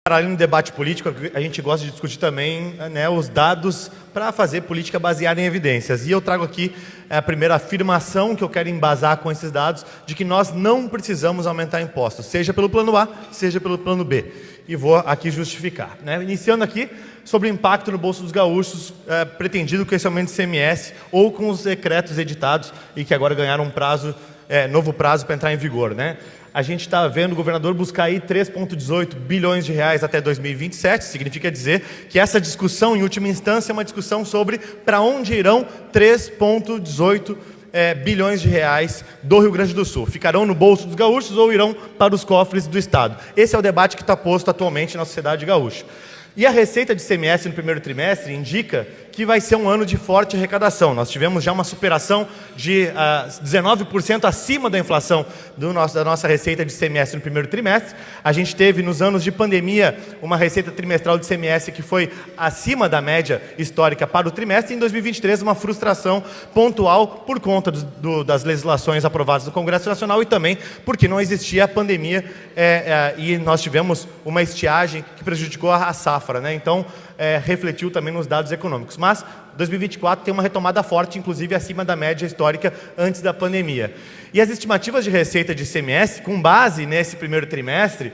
Além do debate político, a gente gosta de discutir também, né, os dados para fazer política baseada em evidências. E eu trago aqui a primeira afirmação que eu quero embasar com esses dados, de que nós não precisamos aumentar impostos, seja pelo plano A, seja pelo plano B. E vou aqui justificar, né? Iniciando aqui sobre o impacto no bolso dos gaúchos pretendido com esse aumento de ICMS ou com os decretos editados e que agora ganharam um prazo, novo prazo para entrar em vigor, né? A gente está vendo o governador buscar aí 3,18 bilhões de reais até 2027, significa dizer que essa discussão, em última instância, é uma discussão sobre para onde irão 3,18 bilhões de reais do Rio Grande do Sul. Ficarão no bolso dos gaúchos ou irão para os cofres do Estado? Esse é o debate que está posto atualmente na sociedade gaúcha. E a receita de ICMS no primeiro trimestre indica que vai ser um ano de forte arrecadação. Nós tivemos já uma superação de 19% acima da inflação da nossa receita de ICMS no primeiro trimestre. A gente teve, nos anos de pandemia, uma receita trimestral de ICMS que foi acima da média histórica para o trimestre. E em 2023, uma frustração pontual por conta das legislações aprovadas no Congresso Nacional e também porque não existia a pandemia e nós tivemos uma estiagem que prejudicou a safra, né? Então, refletiu também nos dados econômicos. Mas 2024 tem uma retomada forte, inclusive acima da média histórica antes da pandemia. E as estimativas de receita de ICMS, com base nesse primeiro trimestre,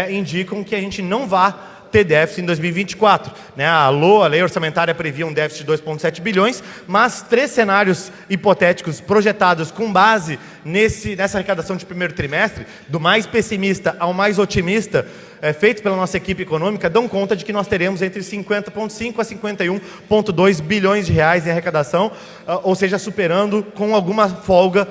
indicam que a gente não vai ter déficit em 2024. Né? A lei orçamentária previa um déficit de 2,7 bilhões, mas 3 cenários hipotéticos projetados com base nessa arrecadação de primeiro trimestre, do mais pessimista ao mais otimista, feitos pela nossa equipe econômica, dão conta de que nós teremos entre 50,5 a 51,2 bilhões de reais em arrecadação, ou seja, superando com alguma folga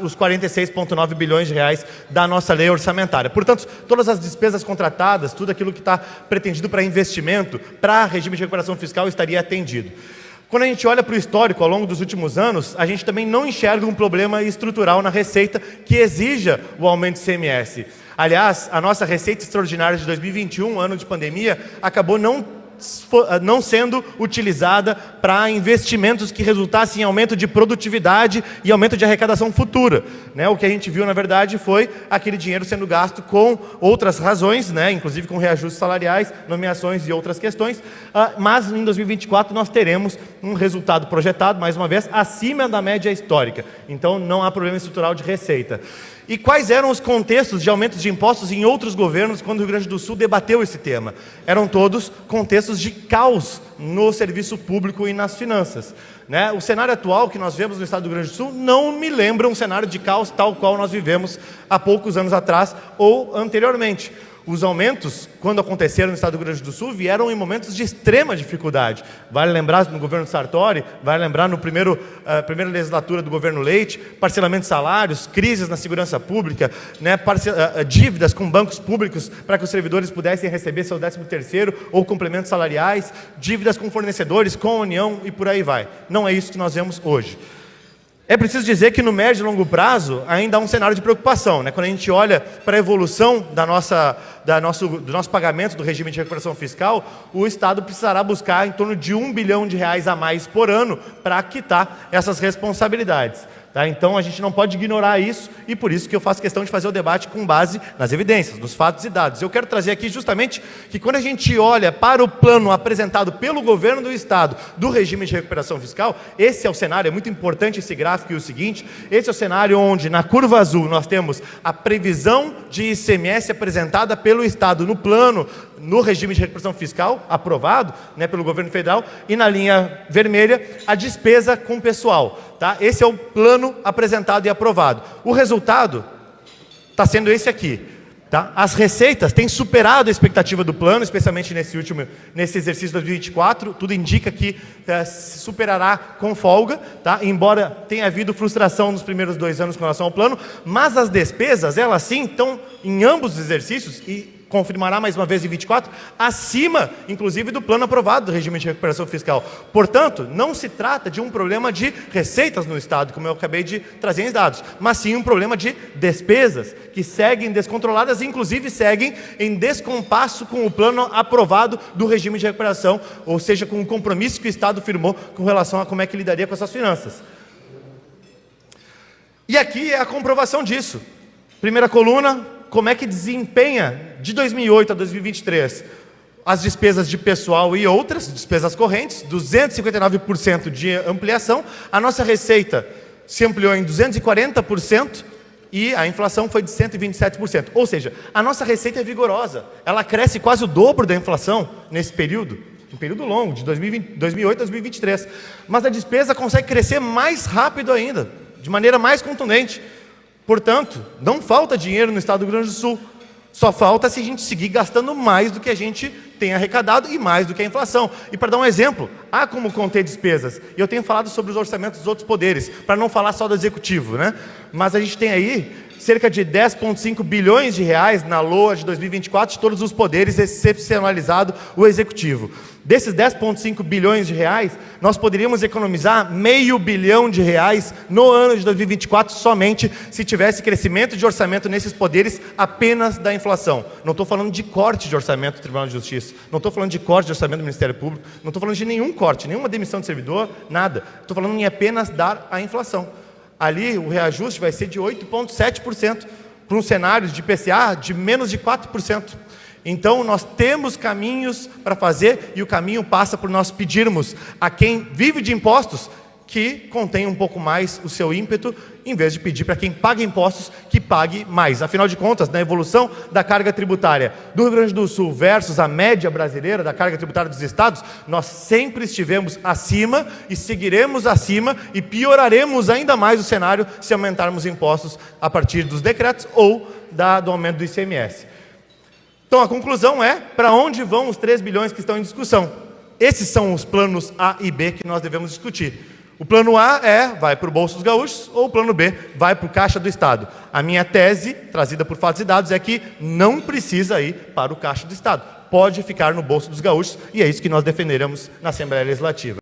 os 46,9 bilhões de reais da nossa lei orçamentária. Portanto, todas as despesas contratadas, tudo aquilo que está pretendido para investimento, para regime de recuperação fiscal, estaria atendido. Quando a gente olha para o histórico ao longo dos últimos anos, a gente também não enxerga um problema estrutural na receita que exija o aumento do ICMS. Aliás, a nossa receita extraordinária de 2021, ano de pandemia, acabou não sendo utilizada para investimentos que resultassem em aumento de produtividade e aumento de arrecadação futura. Né? O que a gente viu, na verdade, foi aquele dinheiro sendo gasto com outras razões, né? Inclusive com reajustes salariais, nomeações e outras questões, mas em 2024 nós teremos um resultado projetado, mais uma vez, acima da média histórica. Então não há problema estrutural de receita. E quais eram os contextos de aumentos de impostos em outros governos quando o Rio Grande do Sul debateu esse tema? Eram todos contextos de caos no serviço público e nas finanças. Né? O cenário atual que nós vemos no estado do Rio Grande do Sul não me lembra um cenário de caos tal qual nós vivemos há poucos anos atrás ou anteriormente. Os aumentos, quando aconteceram no estado do Rio Grande do Sul, vieram em momentos de extrema dificuldade. Vale lembrar no governo Sartori, vale lembrar no primeira legislatura do governo Leite, parcelamento de salários, crises na segurança pública, né, dívidas com bancos públicos para que os servidores pudessem receber seu 13º ou complementos salariais, dívidas com fornecedores, com a União e por aí vai. Não é isso que nós vemos hoje. É preciso dizer que no médio e longo prazo ainda há um cenário de preocupação. Né? Quando a gente olha para a evolução do nosso pagamento do regime de recuperação fiscal, o Estado precisará buscar em torno de R$1 bilhão a mais por ano para quitar essas responsabilidades. Tá? Então a gente não pode ignorar isso e por isso que eu faço questão de fazer o debate com base nas evidências, nos fatos e dados. Eu quero trazer aqui justamente que quando a gente olha para o plano apresentado pelo governo do Estado do regime de recuperação fiscal, esse é o cenário, é muito importante esse gráfico e o seguinte, esse é o cenário onde na curva azul nós temos a previsão de ICMS apresentada pelo Estado no plano, no regime de recuperação fiscal, aprovado, né, pelo governo federal, e na linha vermelha, a despesa com pessoal. Tá? Esse é o plano apresentado e aprovado. O resultado está sendo esse aqui. Tá? As receitas têm superado a expectativa do plano, especialmente nesse exercício de 2024. Tudo indica que se superará com folga, tá? Embora tenha havido frustração nos primeiros 2 anos com relação ao plano, mas as despesas, elas sim, estão em ambos os exercícios e confirmará mais uma vez em 24, acima, inclusive, do plano aprovado do regime de recuperação fiscal. Portanto, não se trata de um problema de receitas no Estado, como eu acabei de trazer em dados, mas sim um problema de despesas, que seguem descontroladas e, inclusive, seguem em descompasso com o plano aprovado do regime de recuperação, ou seja, com o compromisso que o Estado firmou com relação a como é que lidaria com essas finanças. E aqui é a comprovação disso. Primeira coluna, como é que desempenha de 2008 a 2023 as despesas de pessoal e outras, despesas correntes, 259% de ampliação, a nossa receita se ampliou em 240%, e a inflação foi de 127%. Ou seja, a nossa receita é vigorosa. Ela cresce quase o dobro da inflação nesse período, um período longo, de 2008 a 2023. Mas a despesa consegue crescer mais rápido ainda, de maneira mais contundente. Portanto, não falta dinheiro no estado do Rio Grande do Sul. Só falta se a gente seguir gastando mais do que a gente tem arrecadado e mais do que a inflação. E para dar um exemplo, há como conter despesas. E eu tenho falado sobre os orçamentos dos outros poderes, para não falar só do executivo, né? Mas a gente tem aí cerca de 10,5 bilhões de reais na LOA de 2024 de todos os poderes, excepcionalizado o executivo. Desses 10,5 bilhões de reais, nós poderíamos economizar R$500 bilhão no ano de 2024 somente se tivesse crescimento de orçamento nesses poderes apenas da inflação. Não estou falando de corte de orçamento do Tribunal de Justiça, não estou falando de corte de orçamento do Ministério Público, não estou falando de nenhum corte, nenhuma demissão de servidor, nada. Estou falando em apenas dar a inflação. Ali o reajuste vai ser de 8,7% para um cenário de IPCA de menos de 4%. Então, nós temos caminhos para fazer e o caminho passa por nós pedirmos a quem vive de impostos que contenha um pouco mais o seu ímpeto, em vez de pedir para quem paga impostos que pague mais. Afinal de contas, na evolução da carga tributária do Rio Grande do Sul versus a média brasileira da carga tributária dos estados, nós sempre estivemos acima e seguiremos acima e pioraremos ainda mais o cenário se aumentarmos impostos a partir dos decretos ou do aumento do ICMS. Então, a conclusão é, para onde vão os 3 bilhões que estão em discussão? Esses são os planos A e B que nós devemos discutir. O plano A vai para o bolso dos gaúchos, ou o plano B vai para o caixa do Estado. A minha tese, trazida por fatos e dados, é que não precisa ir para o caixa do Estado. Pode ficar no bolso dos gaúchos, e é isso que nós defenderemos na Assembleia Legislativa.